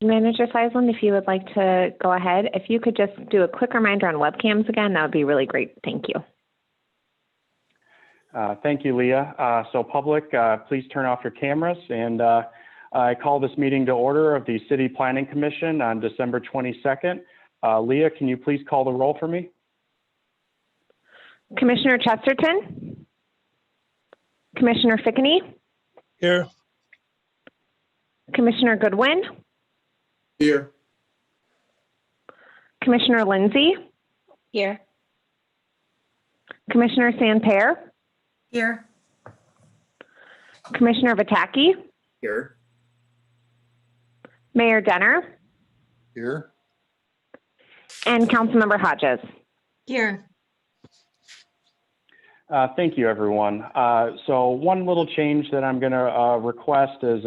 Manager Seisland, if you would like to go ahead, if you could just do a quick reminder on webcams again, that would be really great. Thank you. Thank you, Leah. So public, please turn off your cameras. And I call this meeting to order of the City Planning Commission on December 22nd. Leah, can you please call the roll for me? Commissioner Chesterton? Commissioner Fickney? Here. Commissioner Goodwin? Here. Commissioner Lindsay? Here. Commissioner Santerre? Here. Commissioner Vitaki? Here. Mayor Denner? Here. And Councilmember Hodges? Here. Thank you, everyone. So one little change that I'm going to request is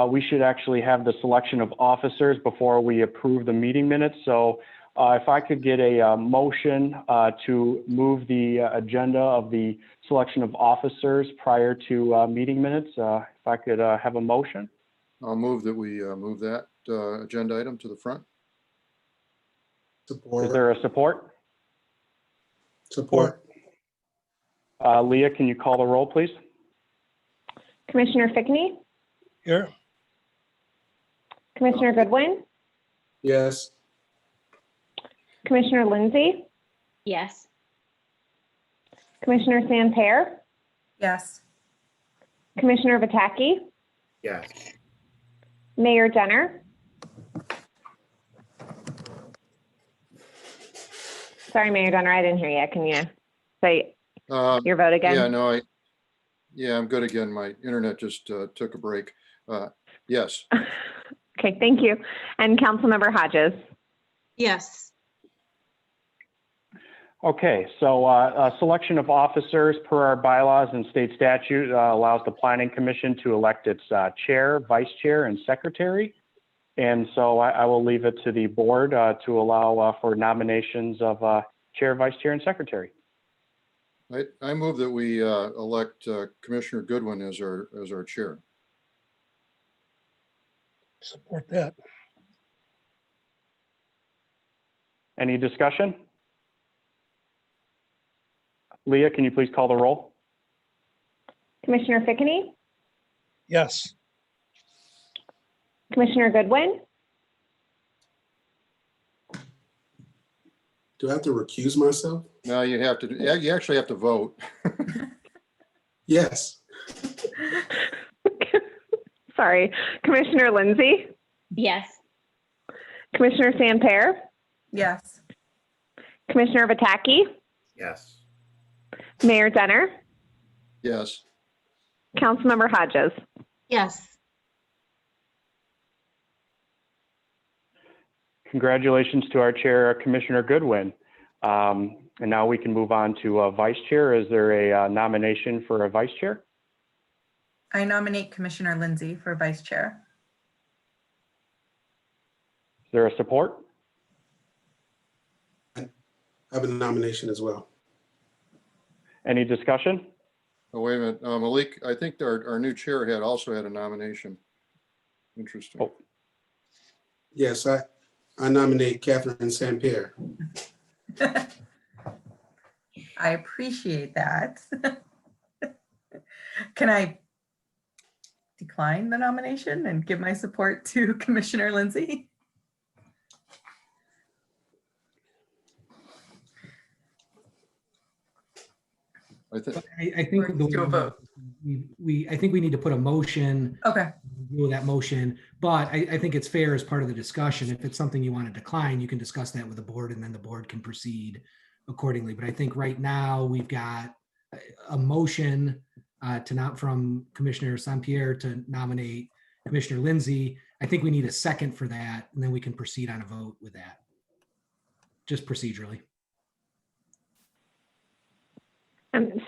we should actually have the selection of officers before we approve the meeting minutes. So if I could get a motion to move the agenda of the selection of officers prior to meeting minutes, if I could have a motion. I'll move that we move that agenda item to the front. Support. Is there a support? Support. Leah, can you call the roll, please? Commissioner Fickney? Here. Commissioner Goodwin? Yes. Commissioner Lindsay? Yes. Commissioner Santerre? Yes. Commissioner Vitaki? Yes. Mayor Denner? Sorry, Mayor Denner, I didn't hear you. Can you say your vote again? Yeah, no, I'm good again. My internet just took a break. Yes. Okay, thank you. And Councilmember Hodges? Yes. Okay, so selection of officers per our bylaws and state statute allows the Planning Commission to elect its chair, vice chair, and secretary. And so I will leave it to the board to allow for nominations of chair, vice chair, and secretary. I move that we elect Commissioner Goodwin as our chair. Support that. Any discussion? Leah, can you please call the roll? Commissioner Fickney? Yes. Commissioner Goodwin? Do I have to recuse myself? No, you have to. You actually have to vote. Yes. Sorry. Commissioner Lindsay? Yes. Commissioner Santerre? Yes. Commissioner Vitaki? Yes. Mayor Denner? Yes. Councilmember Hodges? Yes. Congratulations to our chair, Commissioner Goodwin. And now we can move on to vice chair. Is there a nomination for a vice chair? I nominate Commissioner Lindsay for vice chair. Is there a support? I have a nomination as well. Any discussion? Oh, wait a minute. Malik, I think our new chair also had a nomination. Interesting. Oh. Yes, I nominate Catherine Sampier. I appreciate that. Can I decline the nomination and give my support to Commissioner Lindsay? I think I think Or do a vote. I think we need to put a motion. Okay. With that motion, but I think it's fair as part of the discussion. If it's something you want to decline, you can discuss that with the board, and then the board can proceed accordingly. But I think right now we've got a motion from Commissioner Saint-Pierre to nominate Commissioner Lindsay. I think we need a second for that, and then we can proceed on a vote with that, just procedurally.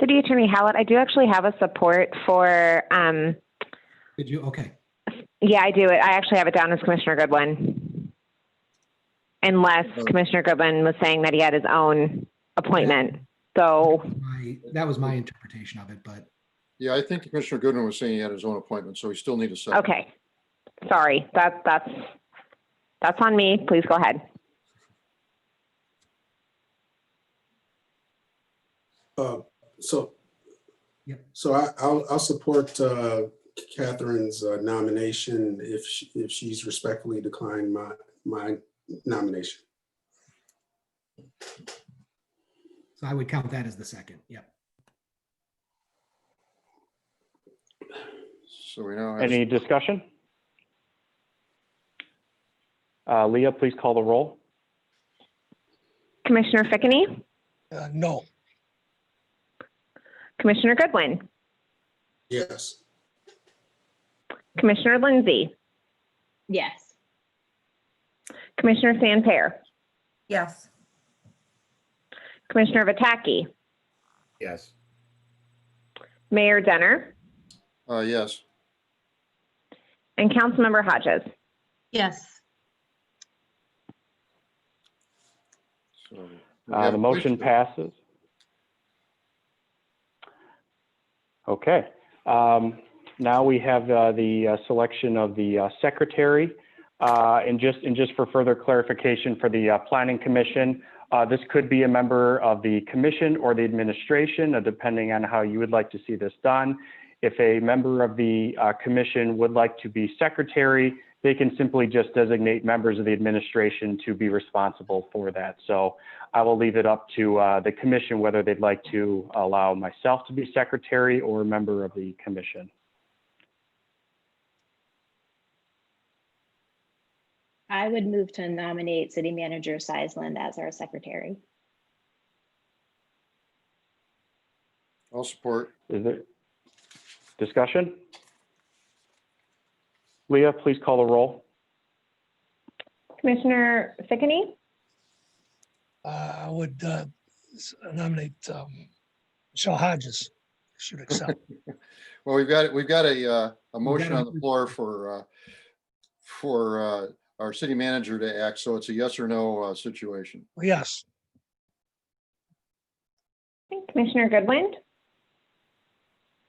City Attorney Hallett, I do actually have a support for, Did you? Okay. yeah, I do. I actually have it down as Commissioner Goodwin. Unless Commissioner Goodwin was saying that he had his own appointment. So That was my interpretation of it, but. yeah, I think Commissioner Goodwin was saying he had his own appointment, so he still needs a second. okay, sorry, that's That's on me. Please go ahead. So, Yep. so I'll support Catherine's nomination if she's respectfully declined my nomination. So I would count that as the second. Yep. So we now have, Any discussion? Leah, please call the roll. Commissioner Fickeny, No. Commissioner Goodwin, Yes. Commissioner Lindsay, Yes. Commissioner Santerre, Yes. Commissioner Vitaki, Yes. Mayor Denner, yes. and Councilmember Hodges. Yes. So we have The motion passes. Okay. Now we have the selection of the secretary. And just for further clarification for the Planning Commission, this could be a member of the commission or the administration, depending on how you would like to see this done. If a member of the commission would like to be secretary, they can simply just designate members of the administration to be responsible for that. So I will leave it up to the commission whether they'd like to allow myself to be secretary or a member of the commission. I would move to nominate City Manager Seisland as our secretary. I'll support. Is there discussion? Leah, please call the roll. Commissioner Fickeny, I would nominate Michelle Hodges. Should accept. Well, we've got a motion got a- on the floor for our city manager to act. So it's a yes or no situation. Well, yes. Commissioner Goodwin,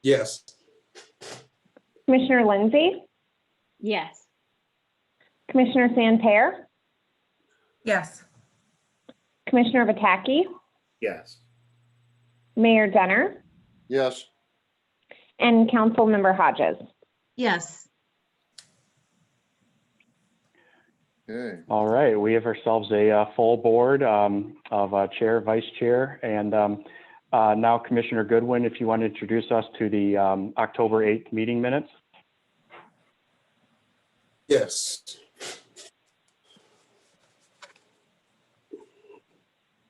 Yes. Commissioner Lindsay, Yes. Commissioner Santerre, Yes. Commissioner Vitaki, Yes. Mayor Denner, Yes. and Councilmember Hodges. Yes. Okay. All right, we have ourselves a full board of chair, vice chair, and now Commissioner Goodwin, if you want to introduce us to the October 8th meeting minutes. Yes.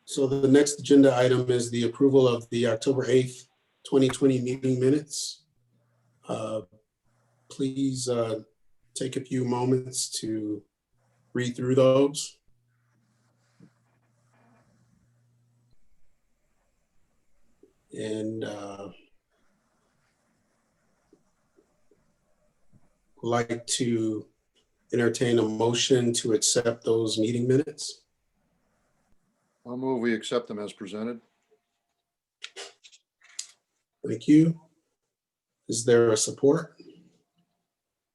So the next agenda item is the approval of the October 8th, 2020 meeting minutes. Please take a few moments to read through those. And like to entertain a motion to accept those meeting minutes. I'll move we accept them as presented. Thank you. Is there a support?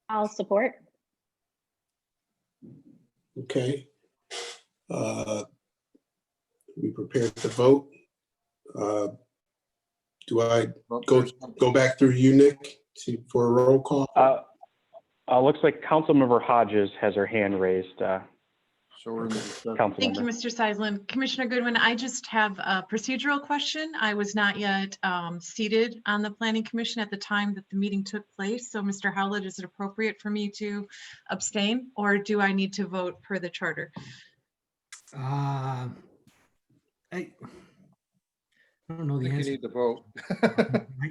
I'll support. Okay. We prepared to vote. Do I go back through you, Nick, for a roll call? Looks like Councilmember Hodges has her hand raised. So we're in the discussion. Thank you, Councilmember. Mr. Seisland. Commissioner Goodwin, I just have a procedural question. I was not yet seated on the Planning Commission at the time that the meeting took place. So Mr. Howlett, is it appropriate for me to abstain or do I need to vote per the charter? I don't know I the think you answer. need to vote.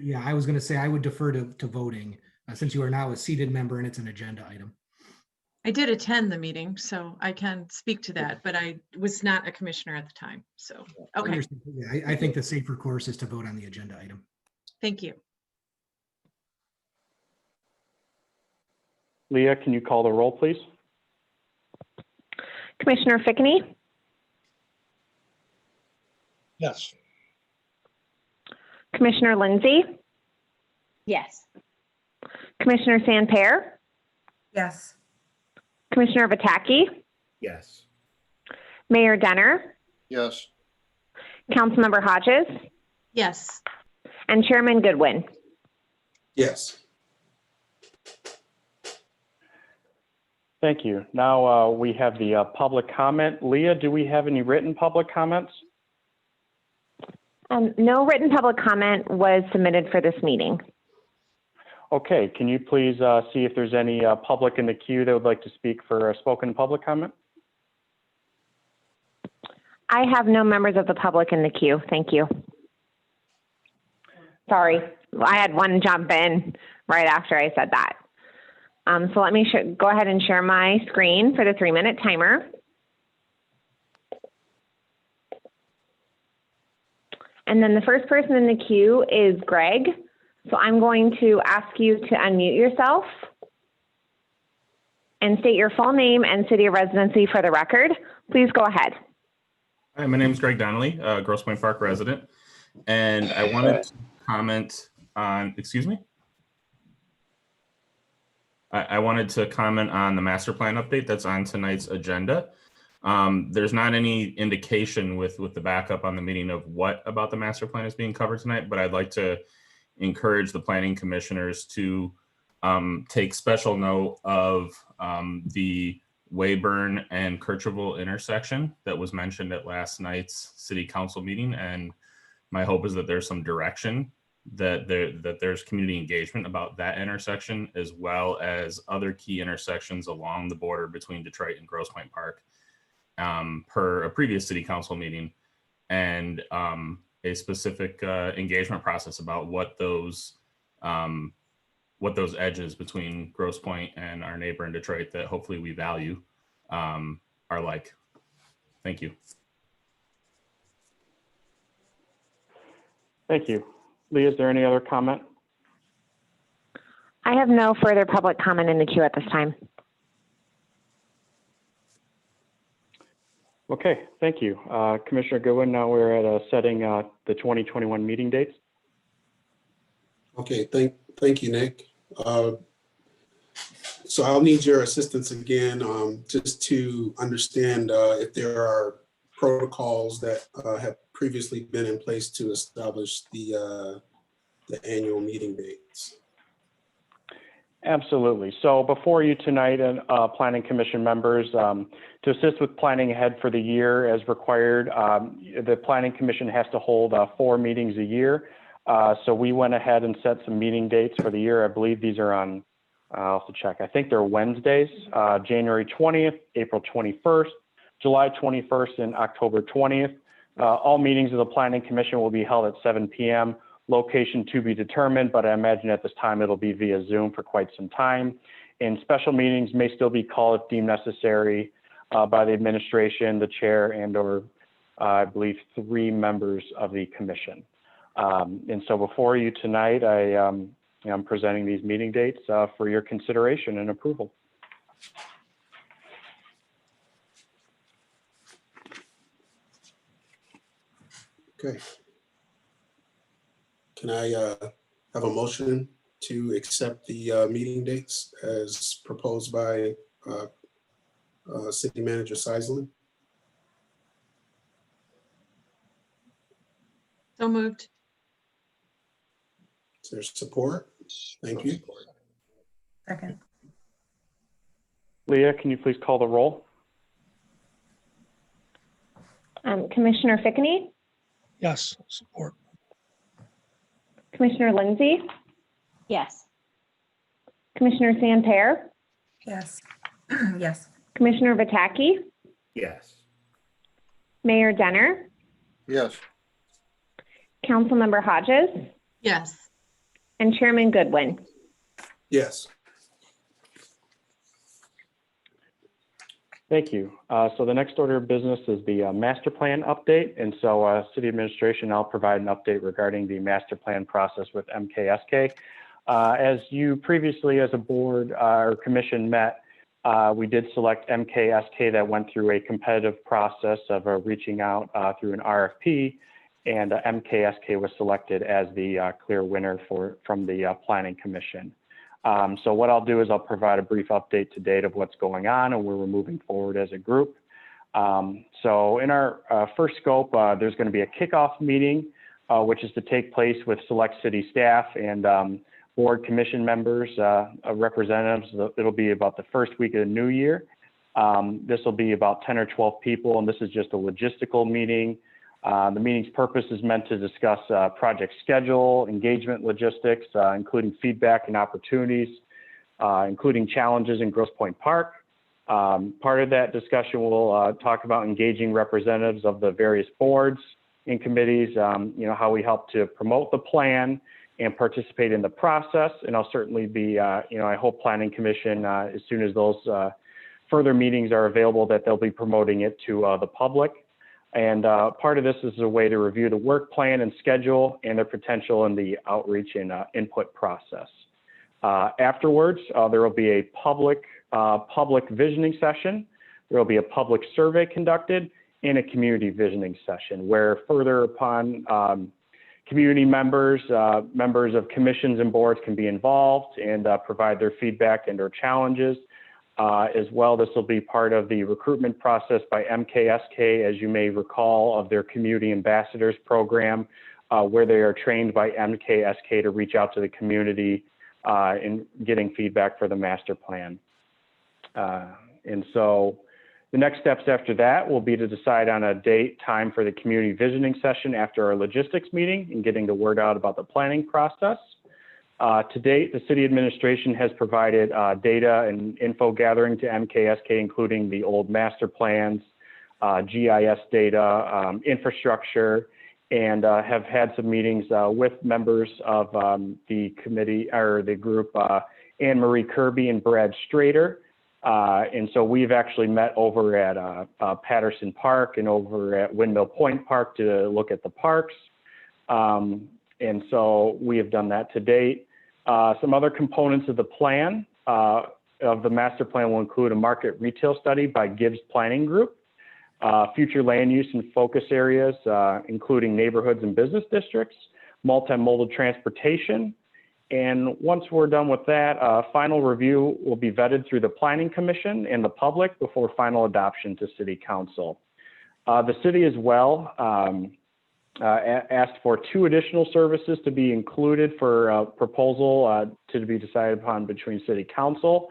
Yeah, I was going to say I would defer to voting since you are now a seated member and it's an agenda item. I did attend the meeting, so I can speak to that, but I was not a commissioner at the time. So, okay, Understood. Yeah, I think the safer course is to vote on the agenda item. thank you. Leah, can you call the roll, please? Commissioner Fickeny, Yes. Commissioner Lindsay, Yes. Commissioner Santerre, Yes. Commissioner Vitaki, Yes. Mayor Denner, Yes. Councilmember Hodges, Yes. and Chairman Goodwin. Yes. Thank you. Now we have the public comment. Leah, do we have any written public comments? No written public comment was submitted for this meeting. Okay, can you please see if there's any public in the queue that would like to speak for a spoken public comment? I have no members of the public in the queue. Thank you. Sorry, I had one jump in right after I said that. So let me go ahead and share my screen for the 3-minute timer. And then the first person in the queue is Greg. So I'm going to ask you to unmute yourself and state your full name and city of residency for the record. Please go ahead. Hi, my name is Greg Donnelly, Grosse Pointe Park resident, and I wanted to comment on, excuse me? I wanted to comment on the master plan update that's on tonight's agenda. There's not any indication with the backup on the meeting of what about the master plan is being covered tonight, but I'd like to encourage the planning commissioners to take special note of the Weyburn and Kirchhoffville intersection that was mentioned at last night's city council meeting. And my hope is that there's some direction, that there's community engagement about that intersection, as well as other key intersections along the border between Detroit and Grosse Pointe Park, per a previous city council meeting, and a specific engagement process about what those edges between Grosse Pointe and our neighbor in Detroit that hopefully we value are like. Thank you. Thank you. Leah, is there any other comment? I have no further public comment in the queue at this time. Okay, thank you. Commissioner Goodwin, now we're at setting the 2021 meeting dates. Okay, thank you, Nick. So I'll need your assistance again, just to understand if there are protocols that have previously been in place to establish the annual meeting dates. Absolutely. So before you tonight, and Planning Commission members, to assist with planning ahead for the year as required, the Planning Commission has to hold 4 meetings a year. So we went ahead and set some meeting dates for the year. I believe these are on, I'll have to check. I think they're Wednesdays, January 20th, April 21st, July 21st, and October 20th. All meetings of the Planning Commission will be held at 7 p.m. Location to be determined, but I imagine at this time it'll be via Zoom for quite some time. And special meetings may still be called if deemed necessary by the administration, the chair, and/or I believe 3 members of the commission. And so before you tonight, I'm presenting these meeting dates for your consideration and approval. Okay. Can I have a motion to accept the meeting dates as proposed by City Manager Seisland? So moved. Is there support? Thank you. Second. Leah, can you please call the roll? Commissioner Fickney, Yes, support. Commissioner Lindsay, Yes. Commissioner Santerre, Yes. Yes. Commissioner Vitaki, Yes. Mayor Denner, Yes. Councilmember Hodges, Yes. and Chairman Goodwin. Yes. Thank you. So the next order of business is the master plan update. And so City Administration, I'll provide an update regarding the master plan process with MKSK. As you previously as a board or commission met, we did select MKSK that went through a competitive process of reaching out through an RFP, and MKSK was selected as the clear winner from the Planning Commission. So what I'll do is I'll provide a brief update to date of what's going on and where we're moving forward as a group. So in our first scope, there's going to be a kickoff meeting, which is to take place with select city staff and board commission members, representatives. It'll be about the first week of the new year. This will be about 10 or 12 people, and this is just a logistical meeting. The meeting's purpose is meant to discuss project schedule, engagement logistics, including feedback and opportunities, including challenges in Grosse Pointe Park. Part of that discussion will talk about engaging representatives of the various boards and committees, how we help to promote the plan and participate in the process. And I'll certainly be, I hope Planning Commission, as soon as those further meetings are available, that they'll be promoting it to the public. And part of this is a way to review the work plan and schedule and their potential in the outreach and input process. Afterwards, there will be a public visioning session. There will be a public survey conducted and a community visioning session where further upon community members, members of commissions and boards can be involved and provide their feedback and their challenges. As well, this will be part of the recruitment process by MKSK, as you may recall, of their community ambassadors program, where they are trained by MKSK to reach out to the community in getting feedback for the master plan. And so the next steps after that will be to decide on a date, time for the community visioning session after our logistics meeting and getting the word out about the planning process. To date, the city administration has provided data and info gathering to MKSK, including the old master plans, GIS data, infrastructure, and have had some meetings with members of the committee or the group, Anne Marie Kirby and Brad Strader. And so we've actually met over at Patterson Park and over at Windmill Point Park to look at the parks. And so we have done that to date. Some other components of the plan, of the master plan, will include a market retail study by Gibbs Planning Group, future land use and focus areas, including neighborhoods and business districts, multimodal transportation. And once we're done with that, final review will be vetted through the Planning Commission and the public before final adoption to City Council. The city as well asked for 2 additional services to be included for a proposal to be decided upon between City Council.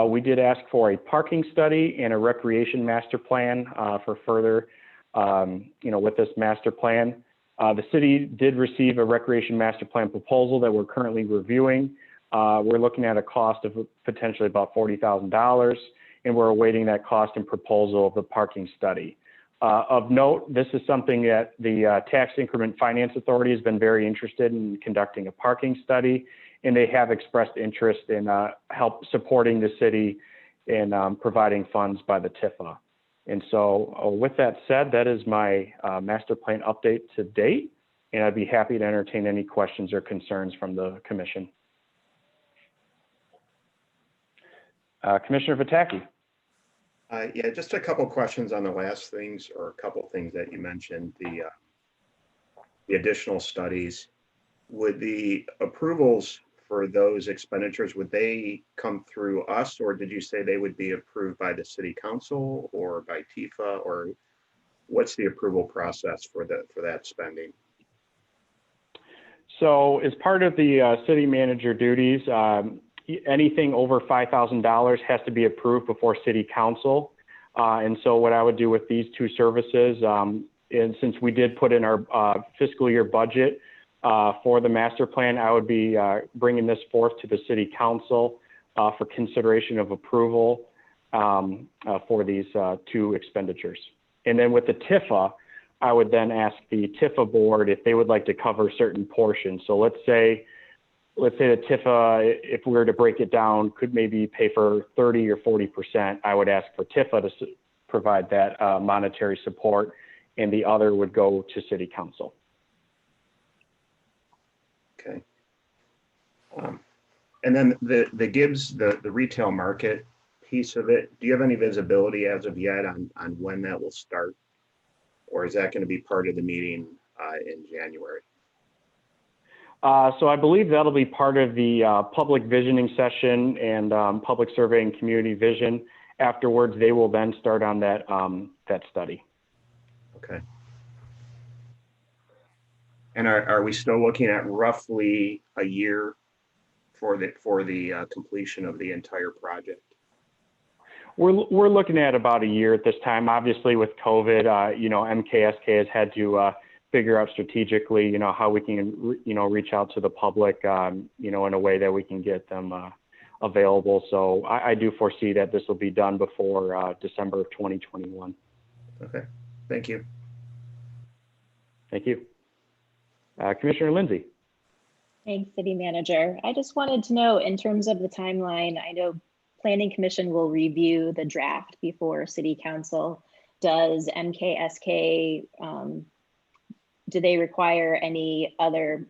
We did ask for a parking study and a recreation master plan for further, with this master plan. The city did receive a recreation master plan proposal that we're currently reviewing. We're looking at a cost of potentially about $40,000, and we're awaiting that cost and proposal of the parking study. Of note, this is something that the Tax Increment Finance Authority has been very interested in conducting a parking study, and they have expressed interest in help supporting the city in providing funds by the TIFA. And so with that said, that is my master plan update to date, and I'd be happy to entertain any questions or concerns from the commission. Commissioner Pataki. Yeah, just a couple questions on the last things, or a couple things that you mentioned, the additional studies. Would the approvals for those expenditures, would they come through us, or did you say they would be approved by the City Council or by TIFA, or what's the approval process for that spending? So as part of the city manager duties, anything over $5,000 has to be approved before City Council. And so what I would do with these 2 services, and since we did put in our fiscal year budget for the master plan, I would be bringing this forth to the City Council for consideration of approval for these 2 expenditures. And then with the TIFA, I would then ask the TIFA board if they would like to cover certain portions. So let's say the TIFA, if we were to break it down, could maybe pay for 30 or 40%. I would ask for TIFA to provide that monetary support, and the other would go to City Council. Okay. And then the Gibbs, the retail market piece of it, do you have any visibility as of yet on when that will start? Or is that going to be part of the meeting in January? So I believe that'll be part of the public visioning session and public survey and community vision. Afterwards, they will then start on that that study. Okay. And are we still looking at roughly a year for the completion of the entire project? We're looking at about a year at this time. Obviously, with COVID, you know, MKSK has had to figure out strategically, you know, how we can, you know, reach out to the public, you know, in a way that we can get them available. So I do foresee that this will be done before December of 2021. Okay, thank you. Thank you. Commissioner Lindsay. Thanks, City Manager. I just wanted to know, in terms of the timeline, I know Planning Commission will review the draft before City Council. Does MKSK, do they require any other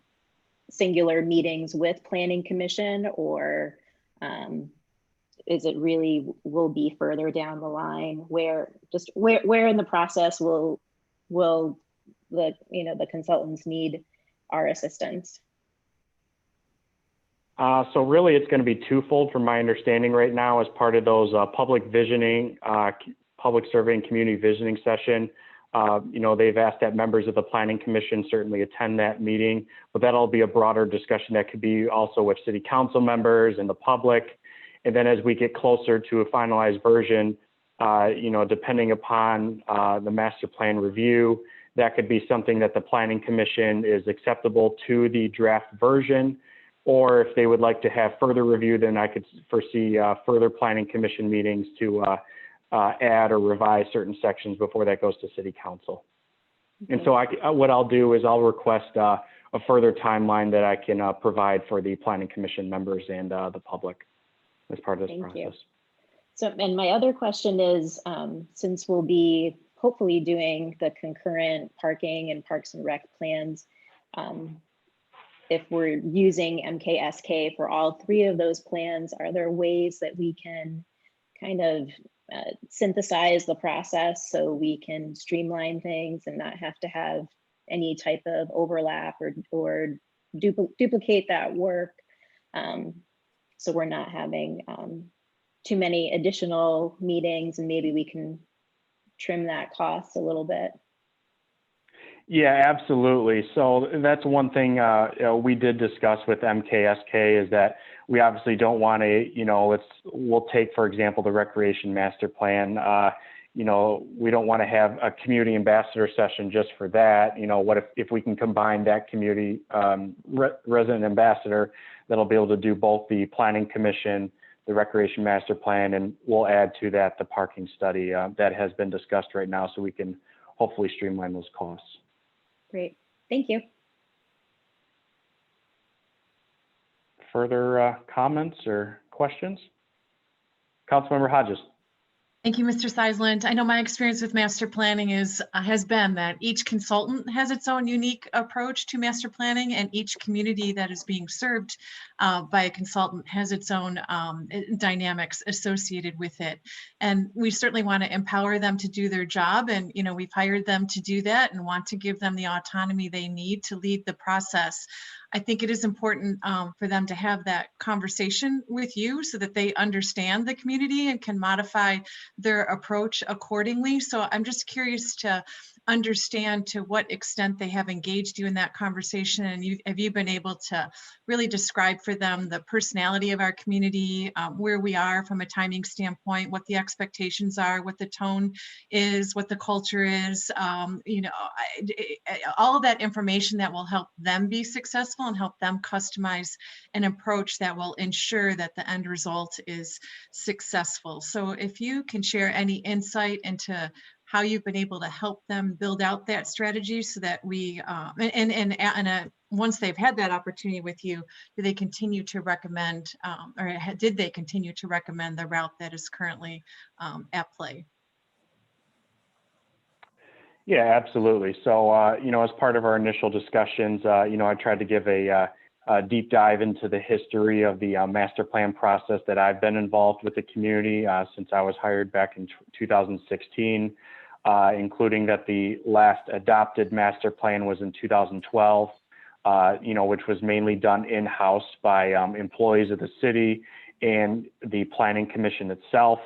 singular meetings with Planning Commission, or is it really will be further down the line? Where in the process will the, you know, the consultants need our assistance? So really, it's going to be twofold from my understanding right now as part of those public visioning, public survey and community visioning session. You know, they've asked that members of the Planning Commission certainly attend that meeting, but that'll be a broader discussion that could be also with City Council members and the public. And then as we get closer to a finalized version, you know, depending upon the master plan review, that could be something that the Planning Commission is acceptable to the draft version. Or if they would like to have further review, then I could foresee further Planning Commission meetings to add or revise certain sections before that goes to City Council. Okay. And so what I'll do is I'll request a further timeline that I can provide for the Planning Commission members and the public as part of this process. You. So, and my other question is, since we'll be hopefully doing the concurrent parking and Parks and Rec plans, if we're using MKSK for all three of those plans, are there ways that we can kind of synthesize the process so we can streamline things and not have to have any type of overlap or duplicate that work, so we're not having too many additional meetings, and maybe we can trim that cost a little bit? Yeah, absolutely. So that's one thing we did discuss with MKSK is that we obviously don't want to, you know, we'll take, for example, the recreation master plan. You know, we don't want to have a community ambassador session just for that. You know, what if we can combine that community resident ambassador that'll be able to do both the Planning Commission, the recreation master plan, and we'll add to that the parking study that has been discussed right now, so we can hopefully streamline those costs. Great, thank you. Further comments or questions? Councilmember Hodges. Thank you, Mr. Seisland. I know my experience with master planning has been that each consultant has its own unique approach to master planning, and each community that is being served by a consultant has its own dynamics associated with it. And we certainly want to empower them to do their job. And, you know, we've hired them to do that and want to give them the autonomy they need to lead the process. I think it is important for them to have that conversation with you so that they understand the community and can modify their approach accordingly. So I'm just curious to understand to what extent they have engaged you in that conversation, and have you been able to really describe for them the personality of our community, where we are from a timing standpoint, what the expectations are, what the tone is, what the culture is, you know, all of that information that will help them be successful and help them customize an approach that will ensure that the end result is successful. So if you can share any insight into how you've been able to help them build out that strategy so that we, once they've had that opportunity with you, do they continue to recommend, or did they continue to recommend the route that is currently at play? Yeah, absolutely. So, you know, as part of our initial discussions, you know, I tried to give a deep dive into the history of the master plan process that I've been involved with the community since I was hired back in 2016. Including that the last adopted master plan was in 2012. which was mainly done in-house by employees of the city and the Planning Commission itself.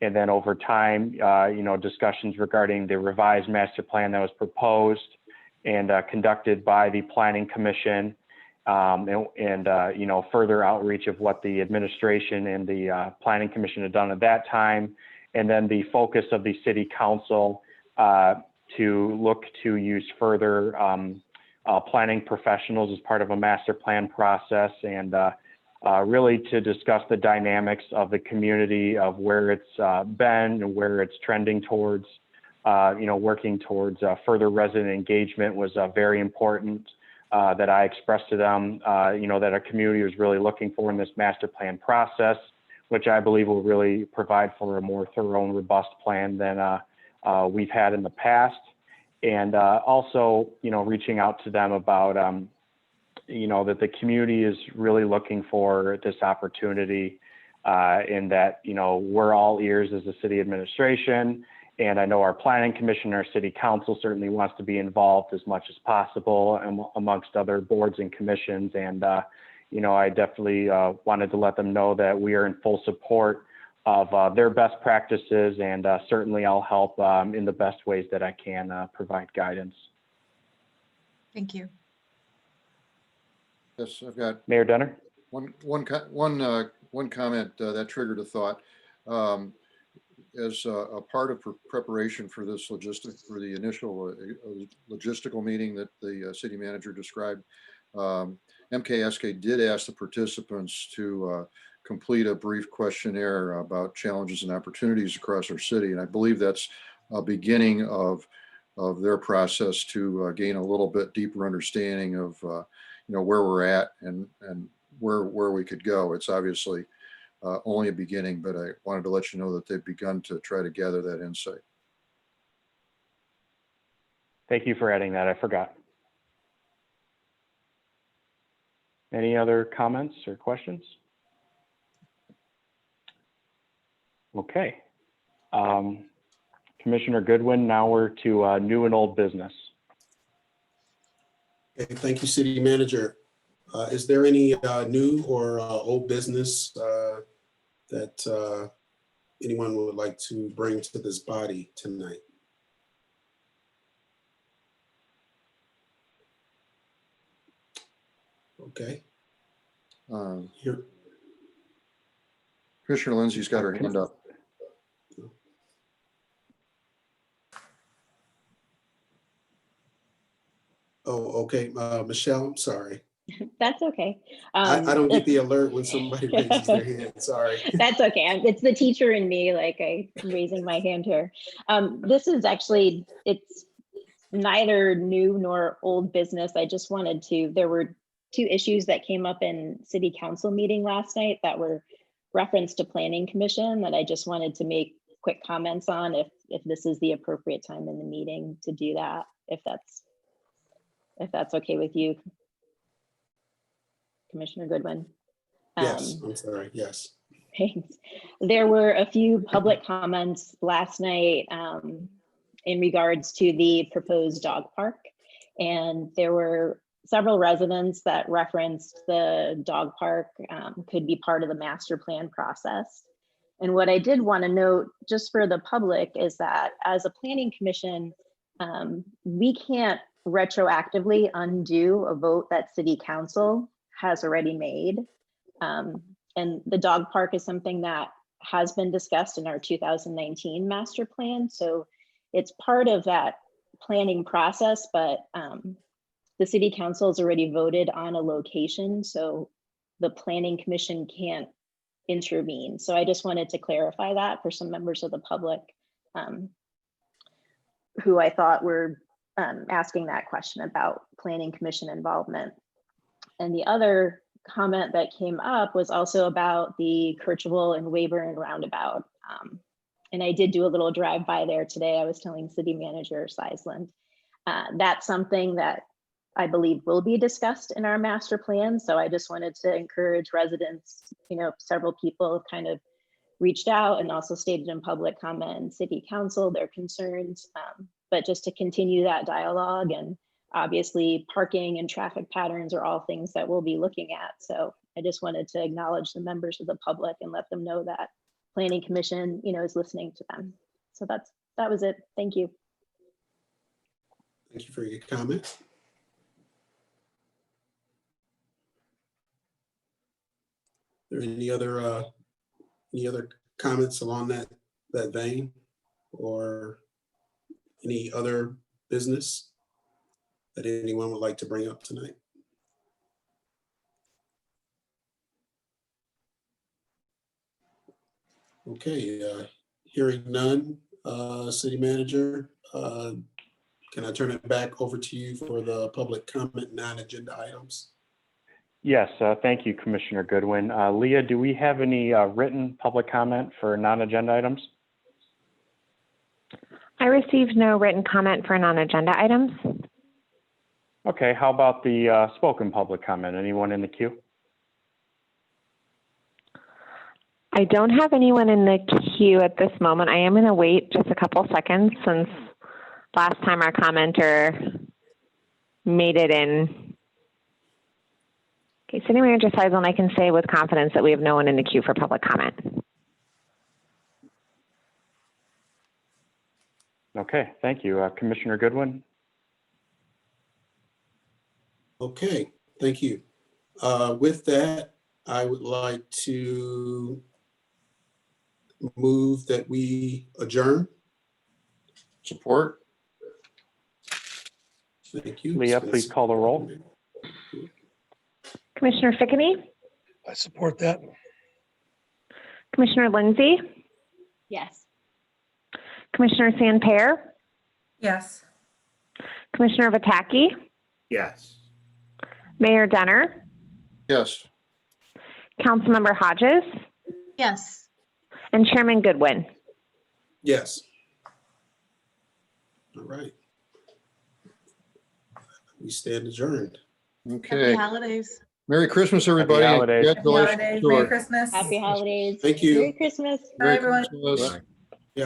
And then over time, discussions regarding the revised master plan that was proposed and conducted by the Planning Commission, and further outreach of what the administration and the Planning Commission had done at that time. And then the focus of the City Council to look to use further planning professionals as part of a master plan process, and really to discuss the dynamics of the community, of where it's been and where it's trending towards. Working towards further resident engagement was very important, that I expressed to them, that our community was really looking for in this master plan process, which I believe will really provide for a more thorough and robust plan than we've had in the past. And also, reaching out to them about, that the community is really looking for this opportunity, and that, we're all ears as a city administration. And I know our Planning Commission, our City Council certainly wants to be involved as much as possible amongst other boards and commissions. And, I definitely wanted to let them know that we are in full support of their best practices, and certainly I'll help in the best ways that I can provide guidance. Thank you. Yes, I've got Mayor Denner? one comment that triggered a thought. As a part of preparation for this the initial logistical meeting that the city manager described, MKSK did ask the participants to complete a brief questionnaire about challenges and opportunities across our city. And I believe that's a beginning of their process to gain a little bit deeper understanding of where we're at and where we could go. It's obviously only a beginning, but I wanted to let you know that they've begun to try to gather that insight. Thank you for adding that. I forgot. Any other comments or questions? Okay. Commissioner Goodwin, now we're to new and old business. Okay, thank you, City Manager. Is there any new or old business that anyone would like to bring to this body tonight? Okay. Here. Commissioner Lindsay's got her hand up. Oh, okay. Michelle, I'm sorry. That's okay. I don't get the alert when somebody raises their hand. Sorry. That's okay. It's the teacher in me, I'm raising my hand here. This is actually, it's neither new nor old business. I just wanted to, there were two issues that came up in City Council meeting last night that were referenced to Planning Commission that I just wanted to make quick comments on if this is the appropriate time in the meeting to do that, if that's okay with you, Commissioner Goodwin. Yes, I'm sorry, yes. Thanks. There were a few public comments last night in regards to the proposed dog park. And there were several residents that referenced the dog park could be part of the master plan process. And what I did want to note just for the public is that as a planning commission, we can't retroactively undo a vote that City Council has already made. And the dog park is something that has been discussed in our 2019 master plan. So it's part of that planning process, but the City Council has already voted on a location. So the Planning Commission can't intervene. So I just wanted to clarify that for some members of the public who I thought were asking that question about Planning Commission involvement. And the other comment that came up was also about the Kirchville and Weyburn roundabout. And I did do a little drive by there today. I was telling City Manager Seisland. That's something that I believe will be discussed in our master plan. So I just wanted to encourage residents, several people have kind of reached out and also stated in public comment in City Council their concerns, but just to continue that dialogue and obviously parking and traffic patterns are all things that we'll be looking at. So I just wanted to acknowledge the members of the public and let them know that Planning Commission, is listening to them. So that was it. Thank you. Thank you for your comment. Are there any other comments along that vein, or any other business that anyone would like to bring up tonight? Okay, hearing none, City Manager, can I turn it back over to you for the public comment non-agenda items? Yes, thank you, Commissioner Goodwin. Leah, do we have any written public comment for non-agenda items? I received no written comment for non-agenda items. Okay, how about the spoken public comment? Anyone in the queue? I don't have anyone in the queue at this moment. I am going to wait just a couple seconds since last time our commenter made it in. Okay, City Manager Seisel, I can say with confidence that we have no one in the queue for public comment. Okay, thank you. Commissioner Goodwin? Okay, thank you. With that, I would like to move that we adjourn. Support. Thank you. Leah, please call the roll. Commissioner Fickeny, I support that. Commissioner Lindsay, Yes. Commissioner Sanpair, Yes. Commissioner Vataki, Yes. Mayor Denner, Yes. Councilmember Hodges, Yes. and Chairman Goodwin. Yes. All right. We stand adjourned. Okay. Happy holidays. Merry Christmas, everybody. and holidays. Happy Congratulations holidays. to Merry our- Christmas. Happy holidays. Thank you. Merry Christmas. Bye, Merry everyone. Christmas. Yeah.